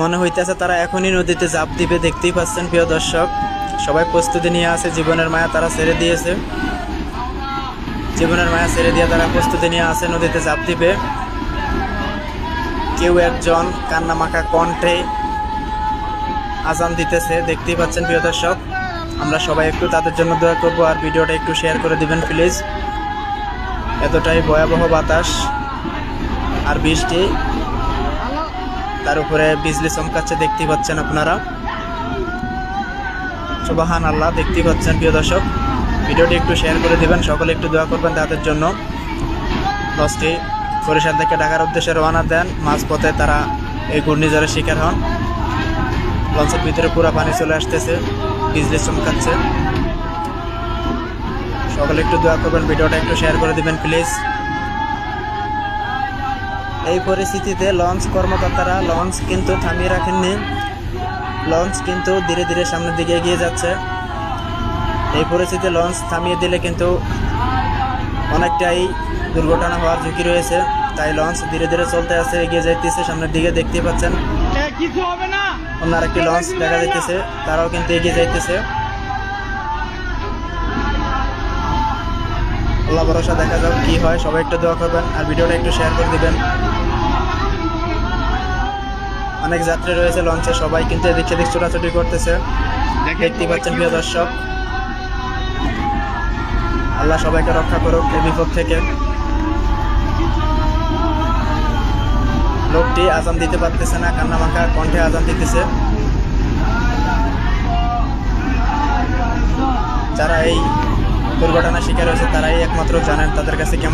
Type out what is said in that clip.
মনে হইতেছে তারা এখনই নদীতে ঝাঁপ দিবে। দেখতেই পাচ্ছেন প্রিয় দর্শক, সবাই প্রস্তুতি নিয়ে আছে। জীবনের মায়া তারা ছেড়ে দিয়েছে, জীবনের মায়া ছেড়ে দিয়ে তারা প্রস্তুতি নিয়ে আছে, নদীতে ঝাঁপ দিবে। কেউ একজন কান্না মাখা কণ্ঠে আজান দিতেছে, দেখতেই পাচ্ছেন প্রিয় দর্শক। আমরা সবাই একটু তাদের জন্য দোয়া করবো, আর ভিডিওটা একটু শেয়ার করে দিবেন প্লিজ। এতটাই ভয়াবহ বাতাস আর বৃষ্টি, তার উপরে বিজলি চমকাচ্ছে, দেখতেই পাচ্ছেন আপনারা। সুবহান আল্লাহ, দেখতেই পাচ্ছেন প্রিয় দর্শক। ভিডিওটি একটু শেয়ার করে দিবেন, সকলে একটু দোয়া করবেন তাদের জন্য। লঞ্চটি বরিশাল থেকে ঢাকার উদ্দেশ্যে রওনা দেন, মাঝপথে তারা এই ঘূর্ণিঝড়ের শিকার হন। লঞ্চের ভিতরে পুরো পানি চলে আসতেছে, বিজলি চমকাচ্ছে। সকলে একটু দোয়া করবেন, ভিডিওটা একটু শেয়ার করে দিবেন প্লিজ। এই পরিস্থিতিতে লঞ্চ কর্মকর্তারা লঞ্চ কিন্তু থামিয়ে রাখেননি, লঞ্চ কিন্তু ধীরে ধীরে সামনের দিকে এগিয়ে যাচ্ছে। এই পরিস্থিতিতে লঞ্চ থামিয়ে দিলে কিন্তু অনেকটাই দুর্ঘটনা হওয়ার ঝুঁকি রয়েছে, তাই লঞ্চ ধীরে ধীরে চলতে আছে, এগিয়ে যাইতেছে সামনের দিকে। দেখতেই পাচ্ছেন অন্য আরেকটি লঞ্চ দেখা যাইতেছে, তারাও কিন্তু এগিয়ে যাইতেছে। আল্লাহ ভরসা, দেখা যাক কি হয়। সবাই একটু দোয়া করবেন আর ভিডিওটা একটু শেয়ার করে দিবেন। অনেক যাত্রী রয়েছে লঞ্চে, সবাই কিন্তু এদিক সেদিক ছোটাছুটি করতেছে, দেখতেই পাচ্ছেন প্রিয় দর্শক। আল্লাহ সবাইকে রক্ষা করুক এই বিপদ থেকে। লোকটি আজান দিতে পারতেছে না, কান্না মাখা কণ্ঠে আজান দিতেছে। যারা এই দুর্ঘটনার শিকার হয়েছে তারাই একমাত্র জানেন তাদের কাছে কেমন